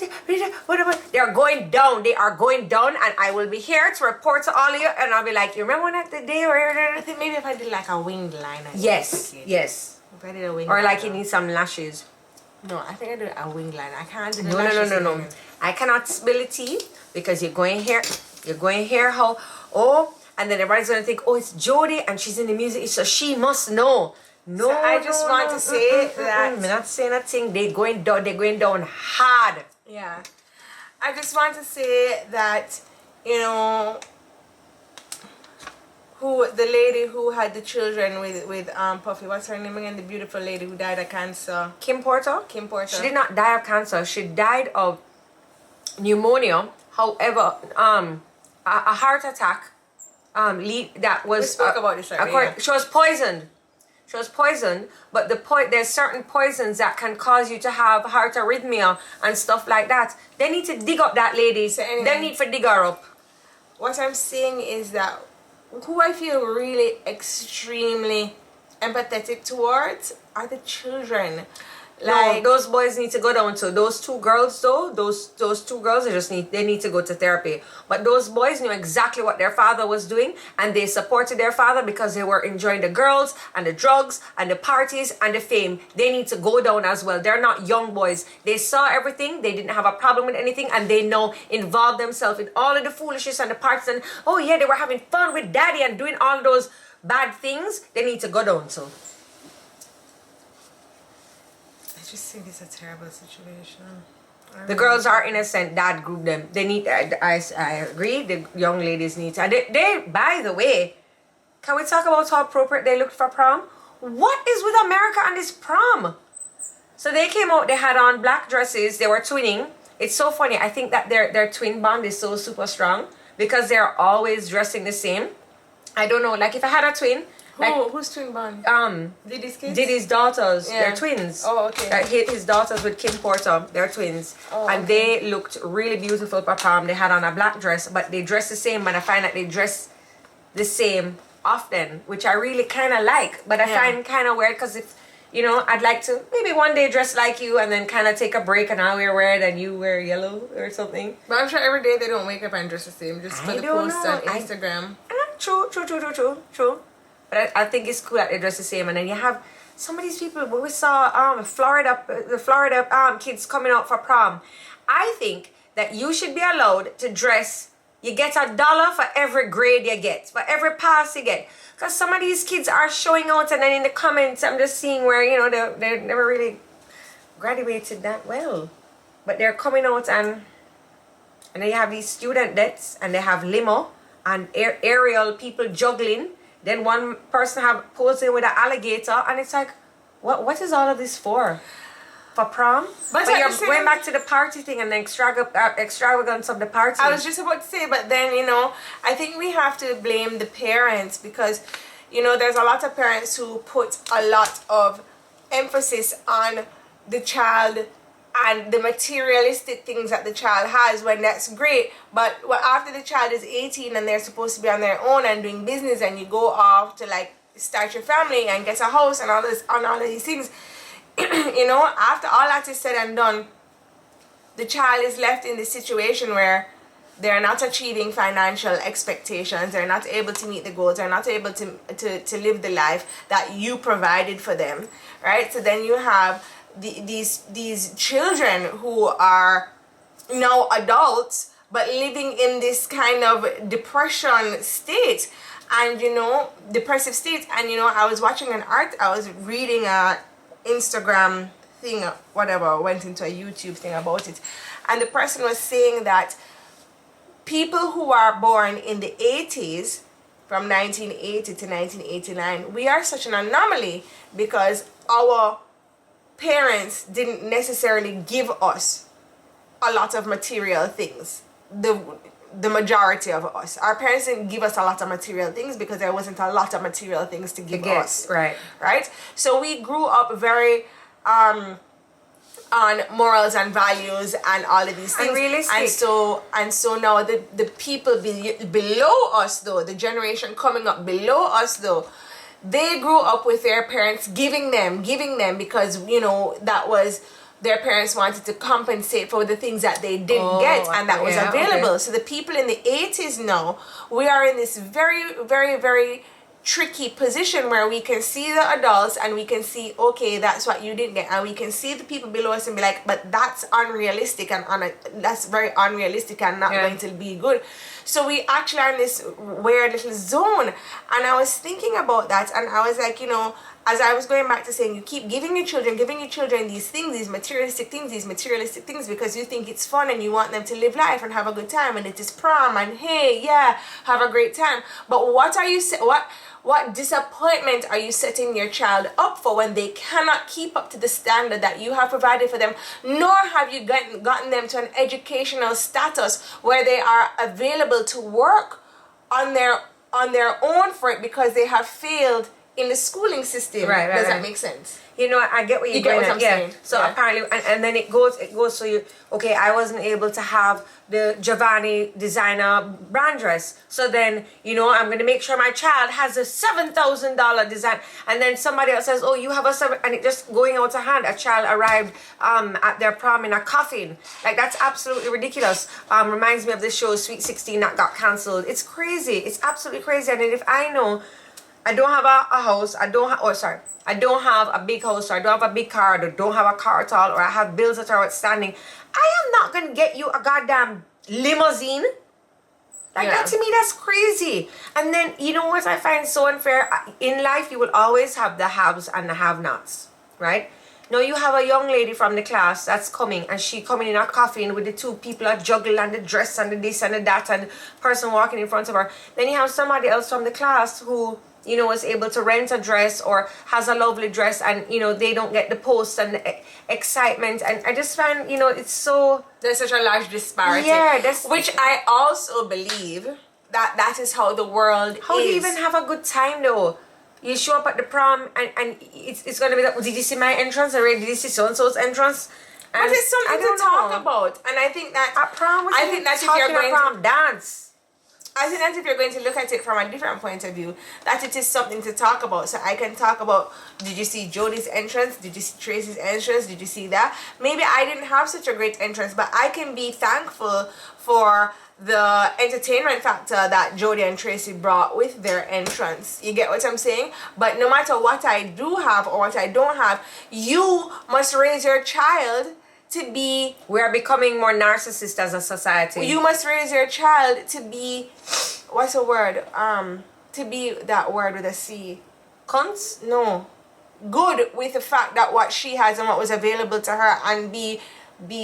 whatever. They're going down. They are going down, and I will be here to report to all of you, and I'll be like, you remember when that the day where I think maybe if I did like a winged line. Yes. If I did a winged or line, like you need some lashes. No, I think I do a winged line. I can't do the No. lashes. I cannot spill the tea because you're going here how, oh, and then everybody's going to think, oh, it's Jodi and she's in the music, so she must know. No, so I just want to say that I'm not saying a thing. They're going down hard. Yeah. I just want to say that, you know, the lady who had the children with Puffy, what's her name again? The beautiful lady who died of cancer. Kim Porter? She She did not die of cancer. She died of pneumonia. However, a heart attack. That was. We spoke about this already. Yeah. She was poisoned. But there's certain poisons that can cause you to have heart arrhythmia and stuff like that. They need to dig up that lady. So anyway, they need to dig her up. What I'm saying is that who I feel really extremely empathetic towards are the children. Like, no, those boys need to go down to those two girls though. Those two girls they need to go to therapy. But those boys knew exactly what their father was doing, and they supported their father because they were enjoying the girls and the drugs and the parties and the fame. They need to go down as well. They're not young boys. They saw everything. They didn't have a problem with anything, and they now involved themselves in all of the foolishness and the parties. And oh yeah, they were having fun with daddy and doing all those bad things. They need to go down to. I just think it's a terrible situation. The girls are innocent. Dad group them. They need. I agree. The young ladies need to. They. By the way, can we talk about how appropriate they looked for prom? What is with America and this prom? So they came out. They had on black dresses. They were twinning. It's so funny. I think that their twin bond is so super strong because they're always dressing the same. I don't know. Like if I had a twin. Who's twin bond? Diddy's kids? Diddy's daughters. Yeah. They're twins. Oh, okay. His daughters with Kim Porter. They're twins. Oh, and okay. they looked really beautiful for prom. They had on a black dress, but they dressed the same. And I find that they dress the same often, which I really kind of like. But I find kind of weird because if, you know, I'd like to maybe one day dress like you and then kind of take a break and I'll wear red and you wear yellow or something. But I'm sure every day they don't wake up and dress the same just for the post on Instagram. True. But I think it's cool that they dress the same. And then you have some of these people. We saw the Florida kids coming out for prom. I think that you should be allowed to dress. You get $1 for every grade you get, for every pass you get. Because some of these kids are showing out, and then in the comments I'm just seeing where, you know, they never really graduated that well. But they're coming out and then you have these student debts, and they have limo and aerial people juggling. Then one person have posing with an alligator, and it's like, what is all of this for? For prom? But you're going back to the party thing and the extravagance of the party. I was just about to say, but then, you know, I think we have to blame the parents because, you know, there's a lot of parents who put a lot of emphasis on the child and the materialistic things that the child has, when that's great, but after the child is 18 and they're supposed to be on their own and doing business, and you go off to like start your family and get a house and all of these things, you know, after all that is said and done, the child is left in this situation where they're not achieving financial expectations, they're not able to meet the goals, they're not able to live the life that you provided for them, right? So then you have these children who are now adults but living in this kind of depression state, and you know, depressive state. And you know, I was reading a Instagram thing, whatever, went into a YouTube thing about it, and the person was saying that people who are born in the 80s, from 1980 to 1989, we are such an anomaly because our parents didn't necessarily give us a lot of material things. The the majority of us. Our parents didn't give us a lot of material things because there wasn't a lot of material things to give us. Right? So we grew up very on morals and values and all of these things. And so now the people below us though, the generation coming up below us though, they grew up with their parents giving them because, you know, that was their parents wanted to compensate for the things that they didn't get and that was available. Okay. So the people in the 80s now, we are in this very, very, very tricky position where we can see the adults and we can see, okay, that's what you didn't get, and we can see the people below us and be like, but that's unrealistic and that's very unrealistic and not going to be good. So we actually are in this weird little zone. And I was thinking about that, and I was like, you know, as I was going back to saying, you keep giving your children these things, these materialistic things because you think it's fun and you want them to live life and have a good time, and it is prom and hey, yeah, have a great time. But what disappointment are you setting your child up for when they cannot keep up to the standard that you have provided for them, nor have you gotten them to an educational status where they are available to work on their own for it because they have failed in the schooling system. Does that make sense? You know, I get what you're going at. Yeah. So apparently, and then it goes. So you, okay, I wasn't able to have the Giovanni designer brand dress. So then, you know, I'm going to make sure my child has a $7,000 design. And then somebody else says, oh, you have a seven, and it just going out of hand. A child arrived at their prom in a coffin. Like, that's absolutely ridiculous. Reminds me of the show Sweet 16 that got cancelled. It's crazy. It's absolutely crazy. And then if I know I don't have a house, I don't have a big house, or I don't have a big car, or don't have a car at all, or I have bills that are outstanding, I am not going to get you a goddamn limousine. Like, that to me, that's crazy. And then, you know what I find so unfair? In life, you will always have the haves and the have-nots, right? Now, you have a young lady from the class that's coming, and she coming in a coffin with the two people that juggle and the dress and the this and the that, and the person walking in front of her. Then you have somebody else from the class who, you know, is able to rent a dress or has a lovely dress, and, you know, they don't get the posts and the excitement. And I just find, you know, it's so... There's such a large disparity. Yeah, that's... Which I also believe that is how the world How do you even have a good time, though? You show up at the prom, and it's going to be like, did you see my entrance already? Did you see so-and-so's entrance? And but it's something to talk about. And I think that... At prom, I think that if you're going to... dance. I think that if you're going to look at it from a different point of view, that it is something to talk about. So I can talk about, did you see Jodi's entrance? Did you see Tracy's entrance? Did you see that? Maybe I didn't have such a great entrance, but I can be thankful for the entertainment factor that Jodi and Tracy brought with their entrance. You get what I'm saying? But no matter what I do have or what I don't have, you must raise your child to be... We are becoming more narcissist as a society. You must raise your child to be... What's the word? To be that word with a C. Cunts? No. Good with the fact that what she has and what was available to her, and be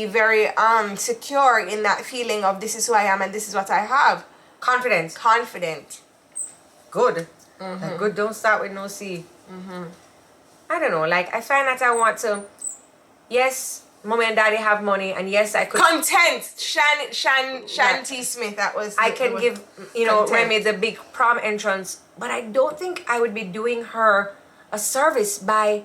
very secure in that feeling of this is who I am and this is what I have. Confident. Good. Mm-hmm. Good don't start with no C. Mm-hmm. I don't know. Like, I find that I want to... Yes... Mommy and daddy have money, and yes, I could... Content! Shanti Smith, that was... I can give, you know, Remy the big prom entrance, but I don't think I would be doing her a service by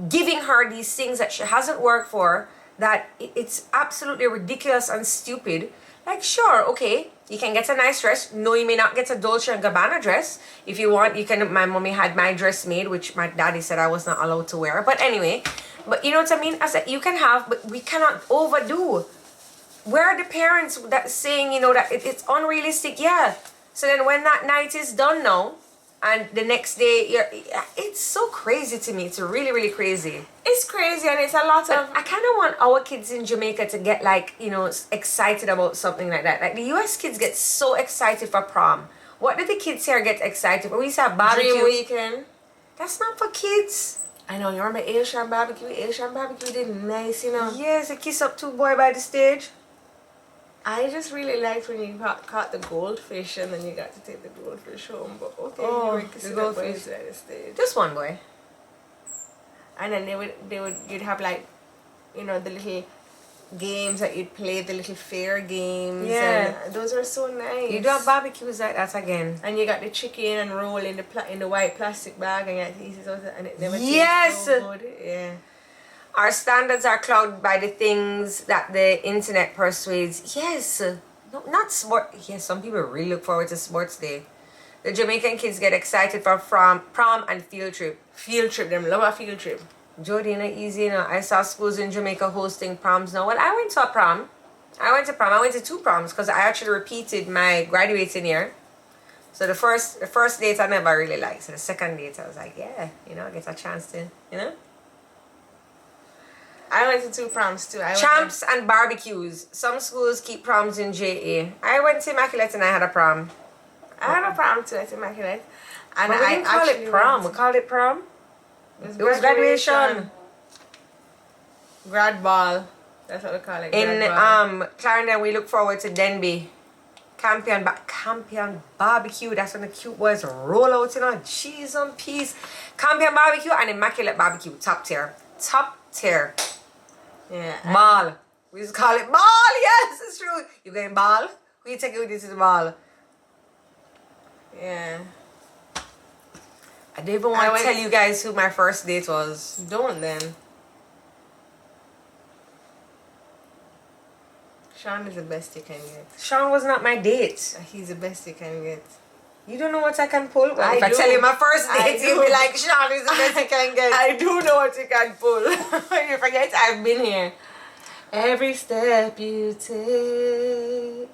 giving her these things that she hasn't worked for, that it's absolutely ridiculous and stupid. Like, sure, okay, you can get a nice dress. No, you may not get a Dolce & Gabbana dress. If you want, you can... My mommy had my dress made, which my daddy said I was not allowed to wear. But anyway... But you know what I mean? I said, you can have, but we cannot overdo. Where are the parents that saying, you know, that it's unrealistic? Yeah. So then when that night is done now, and the next day, it's so crazy to me. It's really, really crazy. It's crazy, and it's a lot of... I kind of want our kids in Jamaica to get, like, you know, excited about something like that. Like, the US kids get so excited for prom. What do the kids here get excited for? We used to have barbecue. Dream weekend. That's not for kids. I know, you remember Asian barbecue? Asian barbecue did nice, you know. Yes, a kiss up to boy by the stage. I just really liked when you caught the goldfish and then you got to take the goldfish home. But okay, you were kissing the goldfish by the stage. Just one boy. And then you'd have, like, you know, the little games that you'd play, the little fair games. Yeah. And those are so nice. You do have barbecues like that again. And you got the chicken and roll in the white plastic bag, and you have to eat it out, and it never Yes! tastes so good. Yeah. Our standards are clouded by the things that the internet persuades. Yes. No, not sport. Yes, some people really look forward to sports day. The Jamaican kids get excited for prom and field trip. Field trip, them love a field trip. Jodi, not easy, you know. I saw schools in Jamaica hosting proms now. Well, I went to a prom. I went to prom. I went to 2 proms because I actually repeated my graduating year. So the first date I never really liked. So the second date I was like, yeah, you know, I get a chance to, you know. I went to 2 proms too. Champs and barbecues. Some schools keep proms in JA. I went to Immaculate and I had a prom. I had a prom too at Immaculate. And but we didn't call it prom. We called it prom. It was graduation. Grad ball. That's what we call it. In Clarendon, we look forward to Denby. Campion barbecue. That's when the cute boys roll out, you know, cheese and peas. Campion barbecue and Immaculate barbecue. Top tier. Top tier. Yeah. Ball. We just call it ball. Yes, it's true. You going ball? Who you take it with you to the ball? Yeah. I don't even want to tell you guys who my first date was. Don't then. Sean is the best you can get. Sean was not my date. He's the best you can get. You don't know what I can pull? Well, if I I tell you my first I date, you'll be like, Sean is the best you can get. I do know what you can pull. You forget I've been here. Every step you take,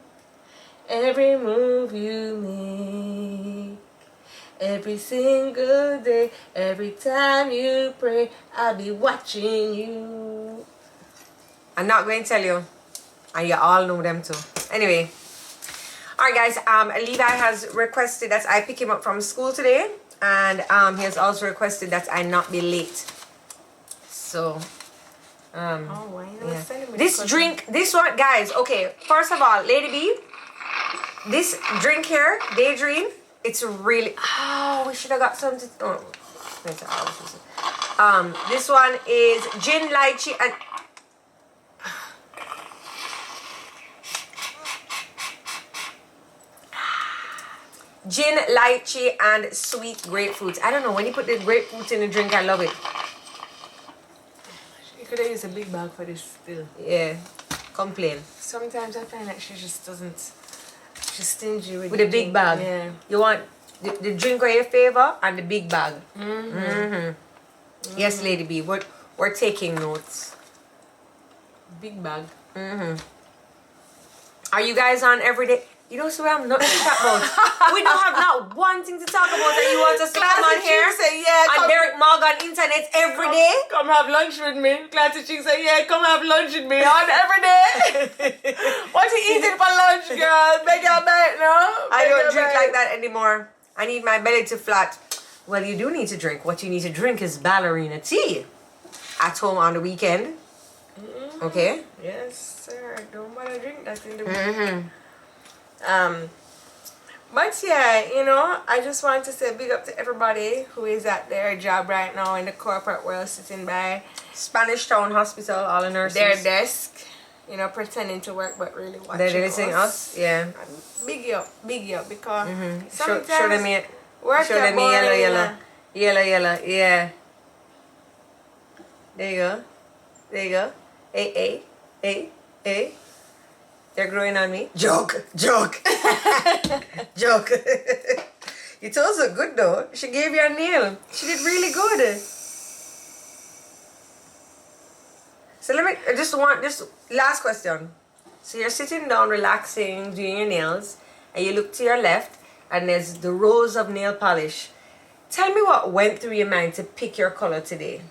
every move you make, every single day, every time you pray, I'll be watching you. I'm not going to tell you. And you all know them too. Anyway. Alright guys, Levi has requested that I pick him up from school today. And he has also requested that I not be late. So, why yeah. This drink, this one, guys, okay. First of all, Lady B, this drink here, Daydream, it's really, we should have got something. This one is gin, lychee, and gin, lychee, and sweet grapefruit. I don't know, when you put the grapefruit in the drink, I love it. You could have used a big bag for this still. Yeah, complain. Sometimes I find that she just doesn't, she's stingy with a big bag. Yeah. You want the drink of your favor and the big bag. Yes, Lady B, we're taking notes. Big bag. Are you guys on every day? You know, so I'm not to talk about. We don't have not one thing to talk about that you want us to come on here say, yeah, and Derek Mog on internet every day. Come have lunch with me. Classic Chick say, yeah, come have lunch with me on every day. What you eating for lunch, girl? Make your bed, no? I don't drink like that anymore. I need my belly to flat. Well, you do need to drink. What you need to drink is ballerina tea. At home on the weekend. Okay? Yes, sir. Don't bother drink that in the weekend. But yeah, you know, I just want to say big up to everybody who is at their job right now in the corporate world, sitting by Spanish Town Hospital, all the nurses. Their desk, you know, pretending to work but really watching They're listening us. Yeah. Big you up, because sometimes show them me, work show them me yellow, yeah. There you go. Hey. They're growing on me. Joke. Your toes look good though. She gave you a nail. She did really good. So I just last question. So you're sitting down, relaxing, doing your nails, and you look to your left, and there's the rows of nail polish. Tell me what went through your mind to pick your color today.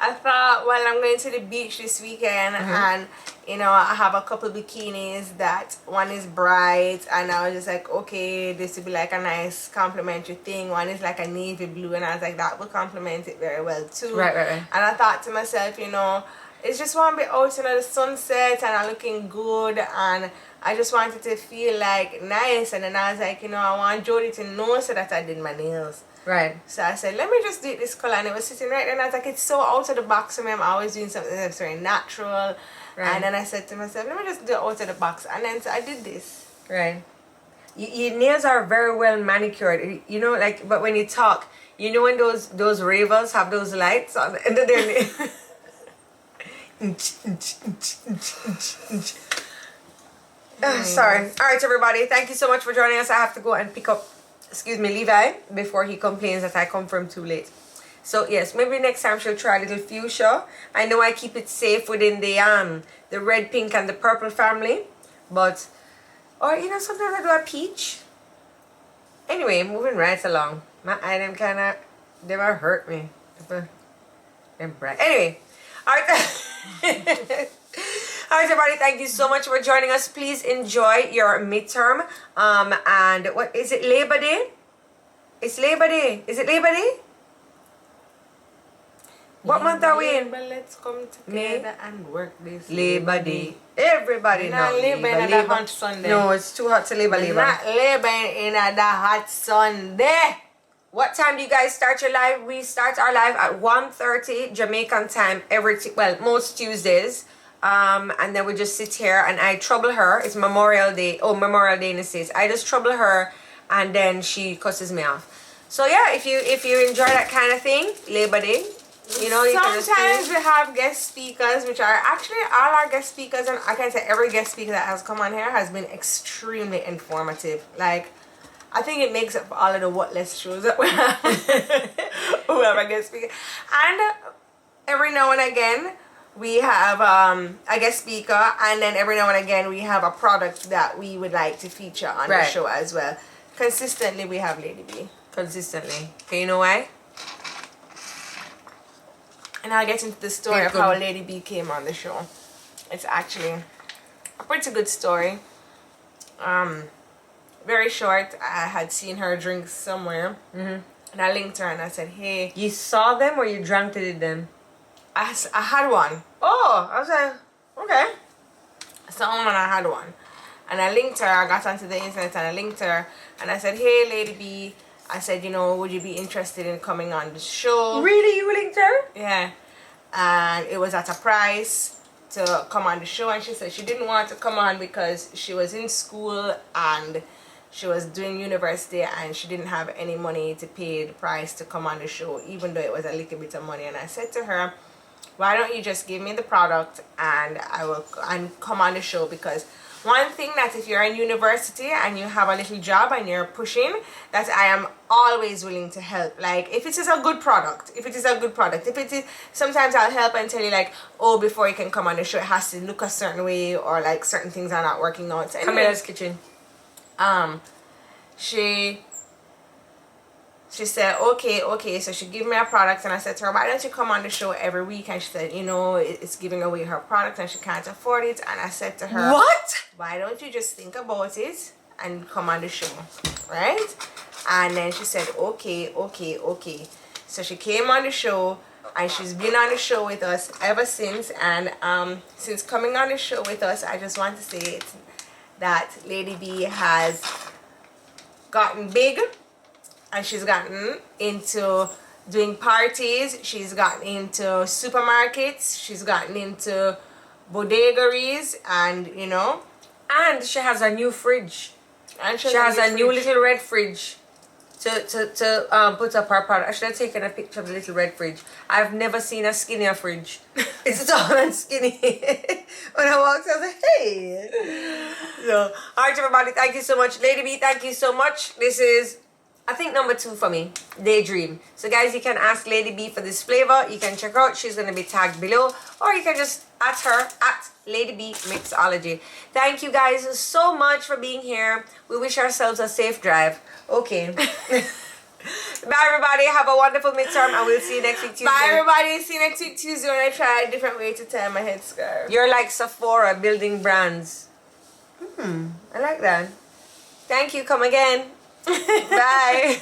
I thought, well, I'm going to the beach this weekend, and you know, I have a couple bikinis that one is bright, and I was just like, okay, this would be like a nice complimentary thing. One is like a navy blue, and I was like, that would complement it very well too. Right. And I thought to myself, you know, it's just want to be out, you know, the sunset, and I'm looking good, and I just wanted to feel like nice. And then I was like, you know, I want Jodi to know so that I did my nails. Right. So I said, let me just do it this color, and it was sitting right there, and I was like, it's so out of the box for me. I'm always doing something that's very natural, Right. And then I said to myself, let me just do it out of the box. And then so I did this. Right. Your nails are very well manicured. You know, like, but when you talk, you know when those ravers have those lights on the end of their nails. Sorry. All right, everybody. Thank you so much for joining us. I have to go and pick up, Levi, before he complains that I come from too late. So yes, maybe next time she'll try a little fuchsia. I know I keep it safe within the red, pink, and the purple family, but or sometimes I do a peach. Anyway, moving right along. My item they might hurt me. Them bright. Anyway, all right. All right, everybody. Thank you so much for joining us. Please enjoy your midterm. And what is it? Labor Day. It's Labor Day. Is it Labor Day? What month are we in? Let's come together and work this Labor Day. Everybody not know. Labor in the hot Sunday. No, it's too hot to labor. Not labor in the hot Sunday. What time do you guys start your live? We start our live at 1:30 Jamaican time most Tuesdays. And then we just sit here and I trouble her. It's Memorial Day. Oh, Memorial Day in the States. I just trouble her and then she cusses me off. So yeah, if you enjoy that kind of thing, Labor Day. You can sometimes we have guest speakers, which are actually all our guest speakers, and I can say every guest speaker that has come on here has been extremely informative. Like, I think it makes up for all of the what less shows that we have. We have a guest speaker, and every now and again we have a guest speaker, and then every now and again we have a product that we would like to feature on the show as well. Consistently, we have Lady B. Consistently. Okay, you know why? And I'll get into the story of how Lady B came on the show. It's actually a pretty good story. Very short. I had seen her drink somewhere. And I linked her and I said, hey. You saw them or you drank to them? I had one. Oh, I was like, okay. I saw one and I had one. And I linked her. I got onto the internet and I linked her. And I said, hey, Lady B. I said, would you be interested in coming on the show? Really? You linked her? Yeah. And it was at a price to come on the show. And she said she didn't want to come on because she was in school and she was doing university and she didn't have any money to pay the price to come on the show, even though it was a little bit of money. And I said to her, why don't you just give me the product and I will come on the show? Because one thing that if you're in university and you have a little job and you're pushing, that I am always willing to help. Like, if it is a good product, sometimes I'll help and tell you like, oh, before you can come on the show, it has to look a certain way, or like certain things are not working out. So anyway, Camilla's kitchen. She said, okay, so she gave me a product, and I said to her, why don't you come on the show every week? And she said, it's giving away her product and she can't afford it. And I said to her, what? Why don't you just think about it and come on the show, right? And then she said, okay. So she came on the show, and she's been on the show with us ever since. And since coming on the show with us, I just want to say that Lady B has gotten big. And she's gotten into doing parties. She's gotten into supermarkets. She's gotten into bodegaries, and And she has a new fridge. And she has a new little red fridge to put up her product. I should have taken a picture of the little red fridge. I've never seen a skinnier fridge. It's tall and skinny. When I walked, I was like, hey. So, all right, everybody. Thank you so much. Lady B, thank you so much. This is, I think, number 2 for me, Daydream. So guys, you can ask Lady B for this flavor. You can check her out. She's going to be tagged below. Or you can just at her at Lady B Mixology. Thank you guys so much for being here. We wish ourselves a safe drive. Okay. Bye everybody. Have a wonderful midterm and we'll see you next week Tuesday. Bye everybody. See you next week Tuesday when I try a different way to tie my headscarf. You're like Sephora building brands. I like that. Thank you. Come again. Bye.